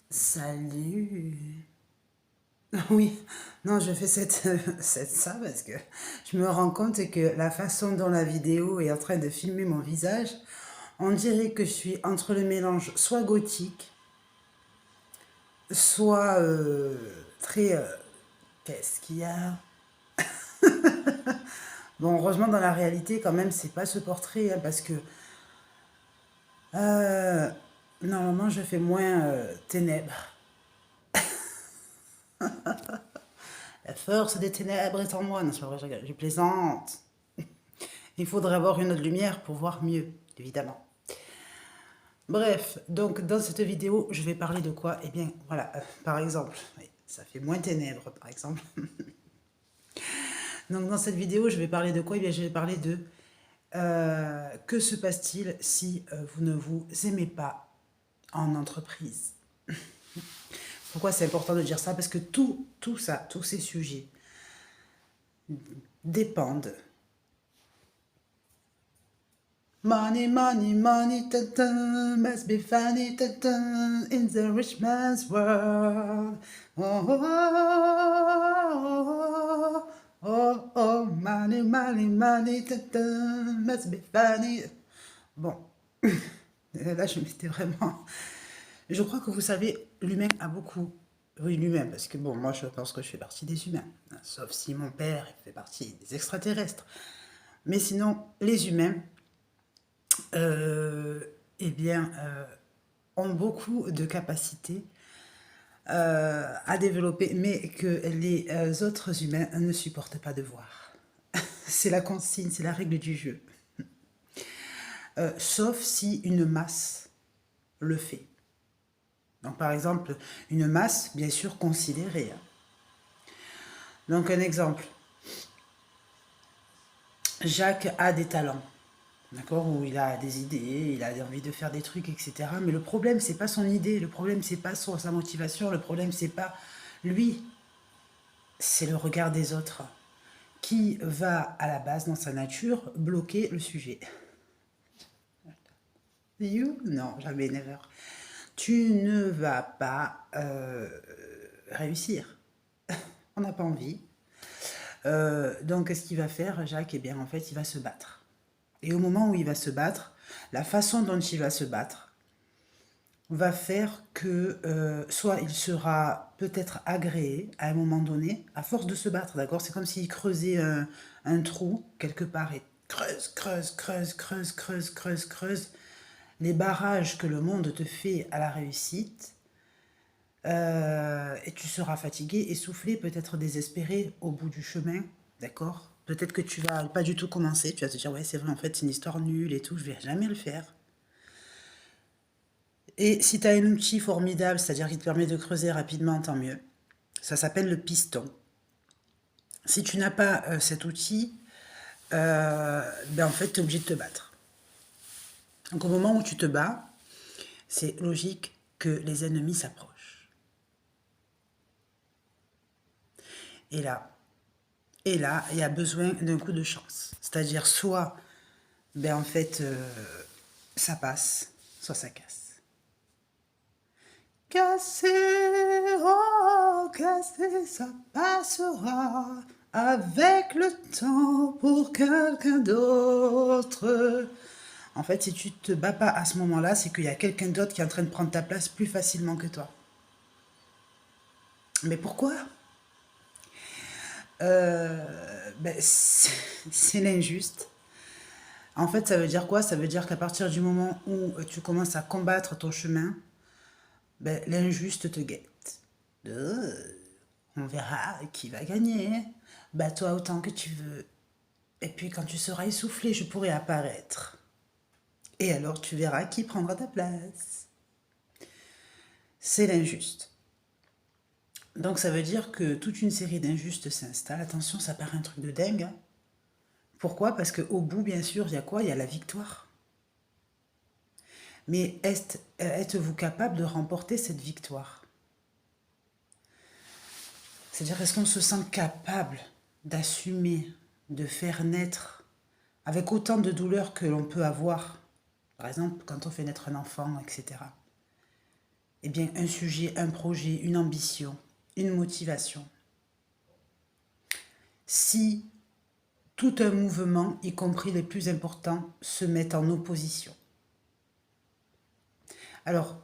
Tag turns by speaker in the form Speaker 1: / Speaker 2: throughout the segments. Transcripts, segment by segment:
Speaker 1: Salut. Oui, non, je fais ça parce que je me rends compte que la façon dont la vidéo est en train de filmer mon visage, on dirait que je suis entre le mélange soit gothique, soit très... qu'est-ce qu'il y a? Bon, heureusement, dans la réalité, quand même, c'est pas ce portrait, hein, parce que euh, normalement, je fais moins ténèbres. La force des ténèbres est en moi. Non, c'est pas vrai, je plaisante. Il faudrait avoir une autre lumière pour voir mieux, évidemment. Bref, donc dans cette vidéo, je vais parler de quoi? Eh bien, voilà, par exemple, oui, ça fait moins ténèbres, par exemple. Donc dans cette vidéo, je vais parler de quoi? Eh bien, je vais parler de que se passe-t-il si vous ne vous aimez pas en entreprise? Pourquoi c'est important de dire ça? Parce que tout ça, tous ces sujets dépendent. Money, money, money, ta ta, must be funny, ta ta, in the rich man's world. Oh, oh, oh, oh, oh, oh, money, money, money, ta ta, must be funny. Bon, là je m'étais vraiment... Je crois que vous savez, l'humain a beaucoup... Oui, l'humain, parce que bon, moi je pense que je fais partie des humains. Sauf si mon père fait partie des extraterrestres. Mais sinon, les humains, euh, eh bien, ont beaucoup de capacités à développer, mais que les autres humains ne supportent pas de voir. C'est la consigne, c'est la règle du jeu. Sauf si une masse le fait. Donc, par exemple, une masse, bien sûr, considérée. Donc, un exemple. Jacques a des talents. D'accord, où il a des idées, il a envie de faire des trucs, etc. Mais le problème, c'est pas son idée, le problème, c'est pas sa motivation, le problème, c'est pas lui, c'est le regard des autres qui va, à la base, dans sa nature, bloquer le sujet. You? Non, jamais, never. Tu ne vas pas réussir. On n'a pas envie. Donc, qu'est-ce qu'il va faire, Jacques? Eh bien, en fait, il va se battre. Et au moment où il va se battre, la façon dont il va se battre va faire que soit il sera peut-être agréé à un moment donné, à force de se battre, d'accord? C'est comme s'il creusait un trou quelque part et creuse, creuse, creuse, creuse, creuse, creuse, creuse. Les barrages que le monde te fait à la réussite, et tu seras fatigué, essoufflé, peut-être désespéré au bout du chemin, d'accord? Peut-être que tu vas pas du tout commencer, tu vas te dire, ouais, c'est vrai, en fait, c'est une histoire nulle et tout, je vais jamais le faire. Et si tu as un outil formidable, c'est-à-dire qui te permet de creuser rapidement, tant mieux. Ça s'appelle le piston. Si tu n'as pas cet outil, ben en fait, tu es obligé de te battre. Donc au moment où tu te bats, c'est logique que les ennemis s'approchent. Et là, il y a besoin d'un coup de chance. C'est-à-dire soit, ben en fait, ça passe, soit ça casse. Casser, oh, casser, ça passera avec le temps pour quelqu'un d'autre. En fait, si tu te bats pas à ce moment-là, c'est qu'il y a quelqu'un d'autre qui est en train de prendre ta place plus facilement que toi. Mais pourquoi? Ben, c'est l'injuste. En fait, ça veut dire quoi? Ça veut dire qu'à partir du moment où tu commences à combattre ton chemin, ben, l'injuste te guette. On verra qui va gagner. Bats-toi autant que tu veux. Et puis quand tu seras essoufflé, je pourrai apparaître. Et alors tu verras qui prendra ta place. C'est l'injuste. Donc ça veut dire que toute une série d'injustes s'installe. Attention, ça paraît un truc de dingue, hein. Pourquoi? Parce qu'au bout, bien sûr, il y a quoi? Il y a la victoire. Mais êtes-vous capable de remporter cette victoire? C'est-à-dire, est-ce qu'on se sent capable d'assumer, de faire naître, avec autant de douleur que l'on peut avoir, par exemple quand on fait naître un enfant, etc. eh bien, un sujet, un projet, une ambition, une motivation, si tout un mouvement, y compris les plus importants, se met en opposition. Alors,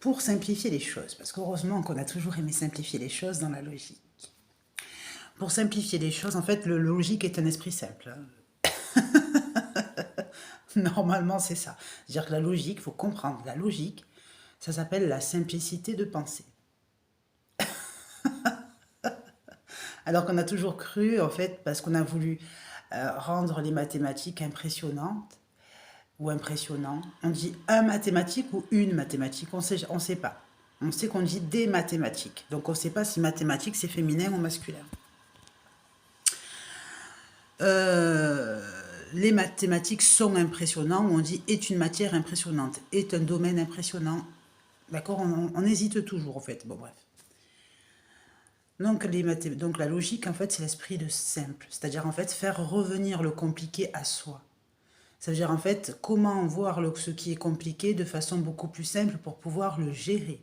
Speaker 1: pour simplifier les choses, parce qu'heureusement qu'on a toujours aimé simplifier les choses dans la logique. Pour simplifier les choses, en fait, le logique est un esprit simple. Normalement, c'est ça. C'est-à-dire que la logique, il faut comprendre, la logique, ça s'appelle la simplicité de pensée. Alors qu'on a toujours cru, en fait, parce qu'on a voulu rendre les mathématiques impressionnantes ou impressionnants. On dit un mathématique ou une mathématique, on sait pas. On sait qu'on dit des mathématiques. Donc on ne sait pas si mathématiques c'est féminin ou masculin. Euh, les mathématiques sont impressionnants, on dit est une matière impressionnante, est un domaine impressionnant. D'accord, on hésite toujours en fait. Bon bref. Donc la logique en fait c'est l'esprit de simple, c'est-à-dire en fait faire revenir le compliqué à soi. Ça veut dire en fait comment voir ce qui est compliqué de façon beaucoup plus simple pour pouvoir le gérer.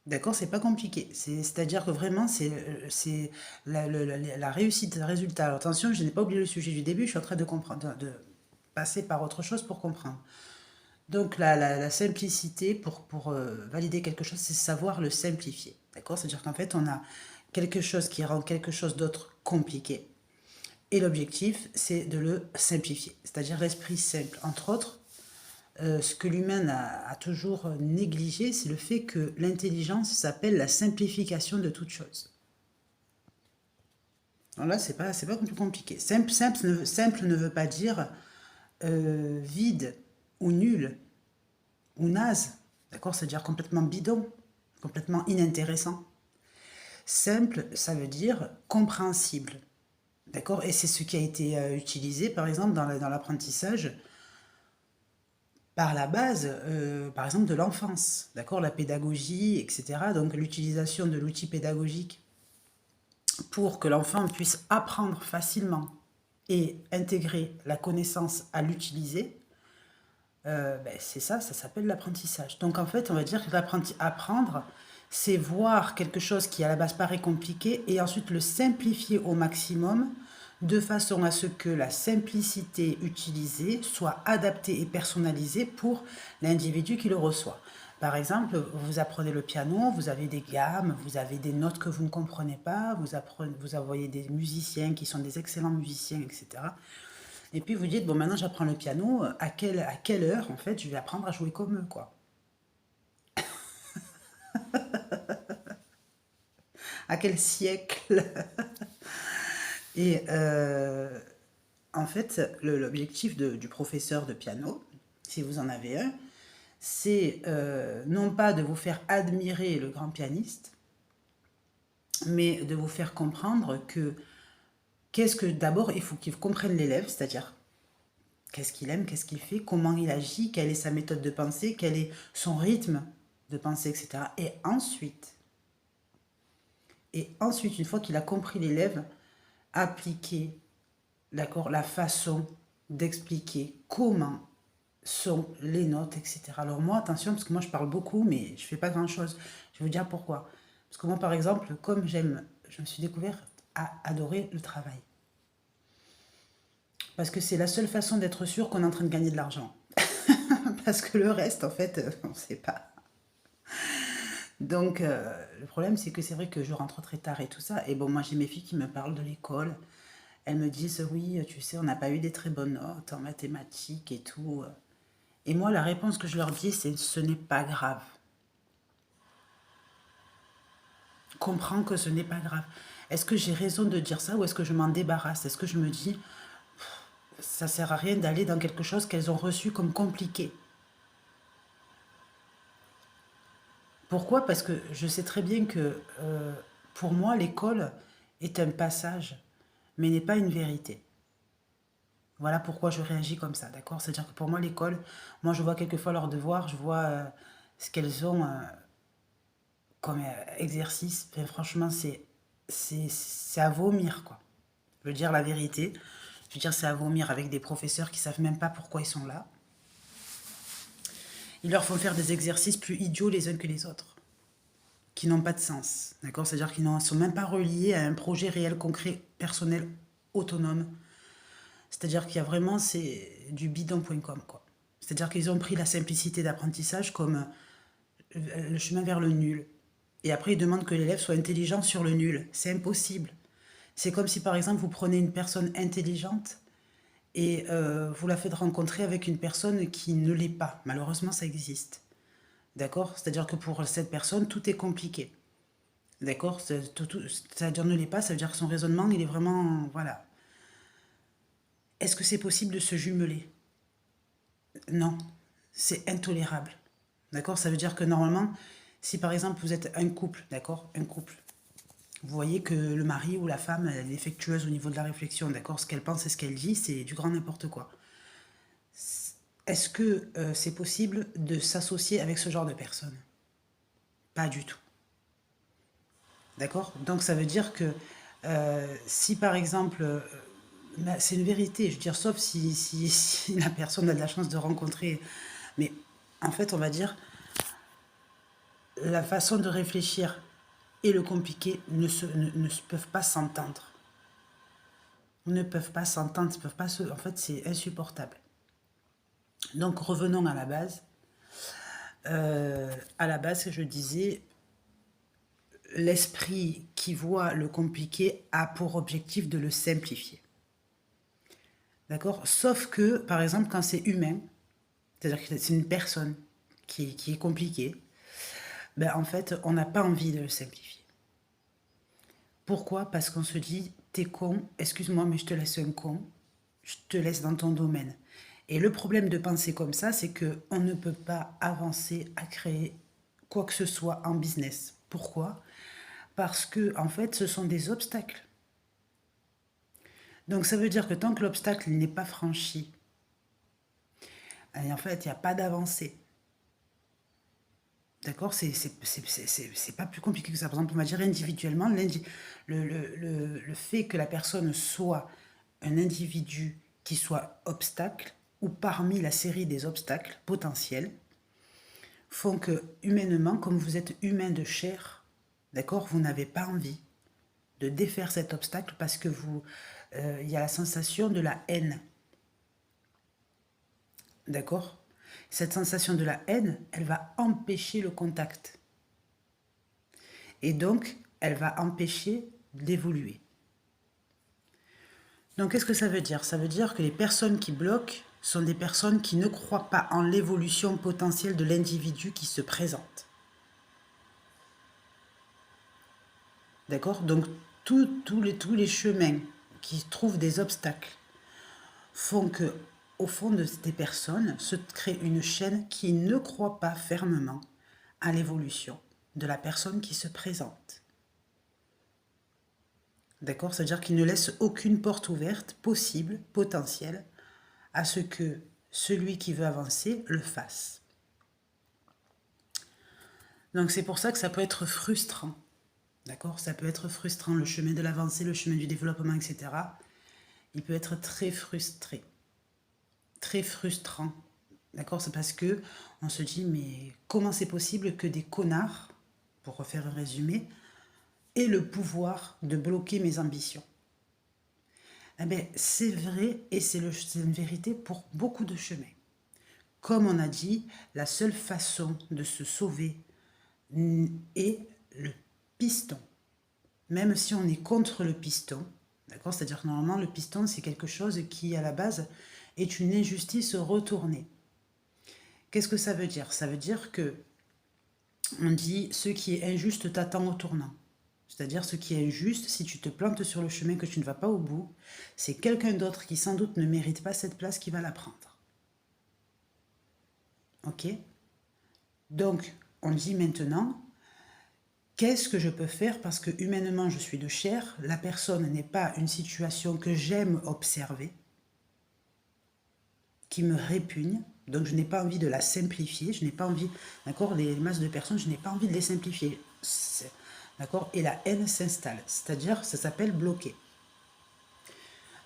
Speaker 1: D'accord, c'est pas compliqué. C'est-à-dire que vraiment, c'est la réussite, le résultat. Alors, attention, je n'ai pas oublié le sujet du début, je suis en train de comprendre, de passer par autre chose pour comprendre. Donc, la simplicité pour valider quelque chose, c'est savoir le simplifier. D'accord? C'est-à-dire qu'en fait, on a quelque chose qui rend quelque chose d'autre compliqué. Et l'objectif, c'est de le simplifier. C'est-à-dire l'esprit simple. Entre autres, ce que l'humain a toujours négligé, c'est le fait que l'intelligence s'appelle la simplification de toute chose. Alors là, c'est pas plus compliqué. Simple ne veut pas dire vide ou nul ou naze. D'accord? C'est-à-dire complètement bidon, complètement inintéressant. Simple, ça veut dire compréhensible. D'accord? Et c'est ce qui a été utilisé, par exemple, dans l'apprentissage par la base, par exemple, de l'enfance, d'accord, la pédagogie, etc. Donc l'utilisation de l'outil pédagogique pour que l'enfant puisse apprendre facilement et intégrer la connaissance à l'utiliser, c'est ça s'appelle l'apprentissage. Donc en fait, on va dire que apprendre, c'est voir quelque chose qui à la base paraît compliqué et ensuite le simplifier au maximum de façon à ce que la simplicité utilisée soit adaptée et personnalisée pour l'individu qui le reçoit. Par exemple, vous apprenez le piano, vous avez des gammes, vous avez des notes que vous ne comprenez pas, vous voyez des musiciens qui sont des excellents musiciens, etc. Et puis vous dites, bon maintenant j'apprends le piano, à quelle heure en fait je vais apprendre à jouer comme eux, quoi. À quel siècle? Et en fait, l'objectif du professeur de piano, si vous en avez un, c'est non pas de vous faire admirer le grand pianiste, mais de vous faire comprendre que d'abord, il faut qu'il comprenne l'élève, c'est-à-dire qu'est-ce qu'il aime, qu'est-ce qu'il fait, comment il agit, quelle est sa méthode de pensée, quel est son rythme de pensée, etc. Et ensuite, une fois qu'il a compris l'élève, appliquer, d'accord, la façon d'expliquer comment sont les notes, etc. Alors moi, attention, parce que moi je parle beaucoup, mais je fais pas grand-chose. Je vais vous dire pourquoi. Parce que moi, par exemple, comme je me suis découverte à adorer le travail. Parce que c'est la seule façon d'être sûr qu'on est en train de gagner de l'argent. Parce que le reste, en fait, on ne sait pas. Donc, le problème, c'est que c'est vrai que je rentre très tard et tout ça. Et bon, moi, j'ai mes filles qui me parlent de l'école. Elles me disent, oui, tu sais, on n'a pas eu des très bonnes notes en mathématiques et tout. Et moi, la réponse que je leur dis, c'est ce n'est pas grave. Comprends que ce n'est pas grave. Est-ce que j'ai raison de dire ça ou est-ce que je m'en débarrasse? Est-ce que je me dis, ça sert à rien d'aller dans quelque chose qu'elles ont reçu comme compliqué? Pourquoi? Parce que je sais très bien que pour moi, l'école est un passage, mais n'est pas une vérité. Voilà pourquoi je réagis comme ça, d'accord? C'est-à-dire que pour moi, l'école, moi, je vois quelquefois leurs devoirs, je vois ce qu'elles ont comme exercice. Enfin, franchement, c'est à vomir, quoi. Je veux dire la vérité. Je veux dire, c'est à vomir avec des professeurs qui savent même pas pourquoi ils sont là. Ils leur font faire des exercices plus idiots les uns que les autres, qui n'ont pas de sens. D'accord? C'est-à-dire qu'ils ne sont même pas reliés à un projet réel, concret, personnel, autonome. C'est-à-dire qu'il y a vraiment c'est du bidon.com, quoi. C'est-à-dire qu'ils ont pris la simplicité d'apprentissage comme le chemin vers le nul. Et après, ils demandent que l'élève soit intelligent sur le nul. C'est impossible. C'est comme si, par exemple, vous prenez une personne intelligente et vous la faites rencontrer avec une personne qui ne l'est pas. Malheureusement, ça existe. D'accord? C'est-à-dire que pour cette personne, tout est compliqué. D'accord? C'est-à-dire ne l'est pas, ça veut dire que son raisonnement, il est vraiment... Voilà. Est-ce que c'est possible de se jumeler? Non. C'est intolérable. D'accord? Ça veut dire que normalement, si par exemple vous êtes un couple, d'accord? Un couple. Vous voyez que le mari ou la femme, elle est défectueuse au niveau de la réflexion, d'accord? Ce qu'elle pense et ce qu'elle dit, c'est du grand n'importe quoi. Est-ce que c'est possible de s'associer avec ce genre de personnes? Pas du tout. D'accord? Donc ça veut dire que si par exemple, c'est une vérité, je veux dire, sauf si la personne a de la chance de rencontrer, mais en fait on va dire, la façon de réfléchir et le compliqué ne peuvent pas s'entendre. Ne peuvent pas s'entendre, peuvent pas se... En fait, c'est insupportable. Donc, revenons à la base. À la base, je disais, l'esprit qui voit le compliqué a pour objectif de le simplifier. D'accord? Sauf que, par exemple, quand c'est humain, c'est-à-dire que c'est une personne qui est compliquée, ben, en fait, on n'a pas envie de le simplifier. Pourquoi? Parce qu'on se dit, t'es con, excuse-moi, mais je te laisse un con, je te laisse dans ton domaine. Et le problème de penser comme ça, c'est qu'on ne peut pas avancer à créer quoi que ce soit en business. Pourquoi? Parce que, en fait, ce sont des obstacles. Donc, ça veut dire que tant que l'obstacle n'est pas franchi, et en fait, il n'y a pas d'avancée. D'accord? C'est pas plus compliqué que ça. Par exemple, on va dire individuellement, le fait que la personne soit un individu qui soit obstacle, ou parmi la série des obstacles potentiels, font que, humainement, comme vous êtes humain de chair, d'accord, vous n'avez pas envie de défaire cet obstacle parce que vous, y a la sensation de la haine. D'accord? Cette sensation de la haine, elle va empêcher le contact. Et donc, elle va empêcher d'évoluer. Donc, qu'est-ce que ça veut dire? Ça veut dire que les personnes qui bloquent sont des personnes qui ne croient pas en l'évolution potentielle de l'individu qui se présente. D'accord? Donc, tous les chemins qui trouvent des obstacles font que, au fond de ces personnes, se crée une chaîne qui ne croit pas fermement à l'évolution de la personne qui se présente. D'accord? C'est-à-dire qu'ils ne laissent aucune porte ouverte, possible, potentielle, à ce que celui qui veut avancer le fasse. Donc c'est pour ça que ça peut être frustrant. D'accord? Ça peut être frustrant, le chemin de l'avancée, le chemin du développement, etc. Il peut être très frustré. Très frustrant. D'accord? C'est parce que on se dit, mais comment c'est possible que des connards, pour refaire un résumé, aient le pouvoir de bloquer mes ambitions? Eh bien, c'est vrai et c'est une vérité pour beaucoup de chemins. Comme on a dit, la seule façon de se sauver est le piston. Même si on est contre le piston, d'accord? C'est-à-dire que normalement, le piston, c'est quelque chose qui, à la base, est une injustice retournée. Qu'est-ce que ça veut dire? Ça veut dire que on dit ce qui est injuste t'attend au tournant. C'est-à-dire ce qui est injuste, si tu te plantes sur le chemin que tu ne vas pas au bout, c'est quelqu'un d'autre qui sans doute ne mérite pas cette place qui va la prendre. Ok? Donc, on dit maintenant, qu'est-ce que je peux faire parce que humainement je suis de chair, la personne n'est pas une situation que j'aime observer, qui me répugne, donc je n'ai pas envie de la simplifier, je n'ai pas envie, d'accord, les masses de personnes, je n'ai pas envie de les simplifier, d'accord, et la haine s'installe, c'est-à-dire ça s'appelle bloquer.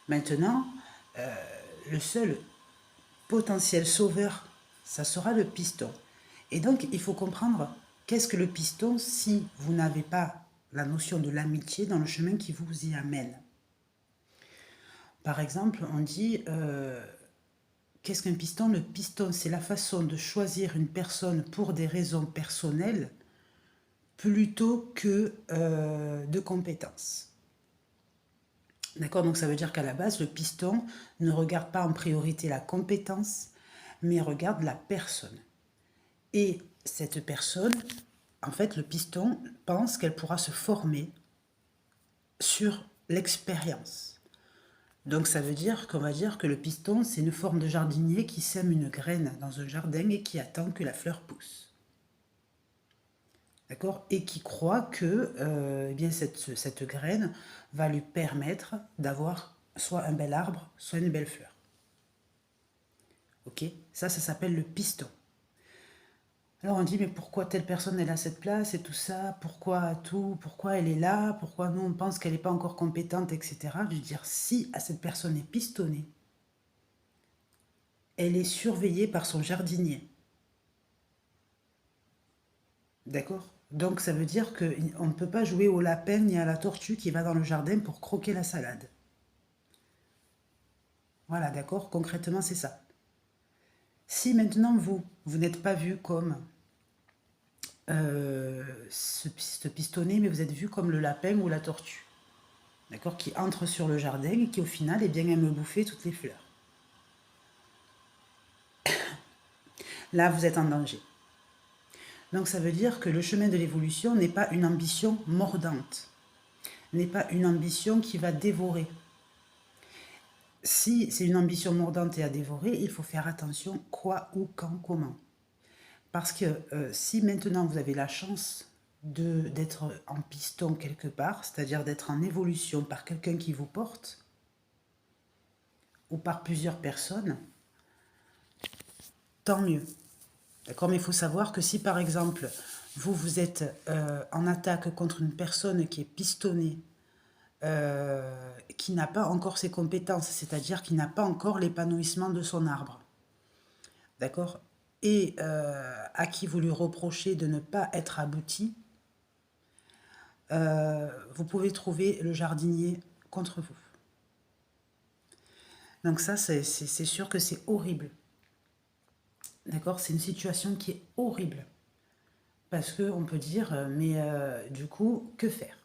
Speaker 1: Maintenant, le seul potentiel sauveur, ça sera le piston. Et donc, il faut comprendre qu'est-ce que le piston si vous n'avez pas la notion de l'amitié dans le chemin qui vous y amène. Par exemple, on dit, qu'est-ce qu'un piston? Le piston, c'est la façon de choisir une personne pour des raisons personnelles plutôt que de compétences. D'accord? Donc ça veut dire qu'à la base, le piston ne regarde pas en priorité la compétence, mais regarde la personne. Et cette personne, en fait, le piston pense qu'elle pourra se former sur l'expérience. Donc ça veut dire qu'on va dire que le piston, c'est une forme de jardinier qui sème une graine dans un jardin et qui attend que la fleur pousse. D'accord? Et qui croit que eh bien cette graine va lui permettre d'avoir soit un bel arbre, soit une belle fleur. Ok? Ça s'appelle le piston. Alors on dit, mais pourquoi telle personne elle a cette place et tout ça, pourquoi elle est là, pourquoi nous on pense qu'elle n'est pas encore compétente, etc. Je veux dire, si à cette personne est pistonnée, elle est surveillée par son jardinier. D'accord? Donc ça veut dire qu'on ne peut pas jouer au lapin ni à la tortue qui va dans le jardin pour croquer la salade. Voilà, d'accord? Concrètement, c'est ça. Si maintenant vous n'êtes pas vu comme ce pistonné, mais vous êtes vu comme le lapin ou la tortue, d'accord, qui entre sur le jardin et qui au final eh bien, aime bouffer toutes les fleurs. Là, vous êtes en danger. Donc ça veut dire que le chemin de l'évolution n'est pas une ambition mordante, n'est pas une ambition qui va dévorer. Si c'est une ambition mordante et à dévorer, il faut faire attention quoi, où, quand, comment. Parce que si maintenant vous avez la chance d'être en piston quelque part, c'est-à-dire d'être en évolution par quelqu'un qui vous porte, ou par plusieurs personnes, tant mieux. D'accord? Mais il faut savoir que si par exemple, vous êtes en attaque contre une personne qui est pistonnée, qui n'a pas encore ses compétences, c'est-à-dire qui n'a pas encore l'épanouissement de son arbre, d'accord? Et à qui vous lui reprochez de ne pas être abouti, vous pouvez trouver le jardinier contre vous. Donc ça, c'est sûr que c'est horrible. D'accord? C'est une situation qui est horrible. Parce qu'on peut dire, mais du coup, que faire?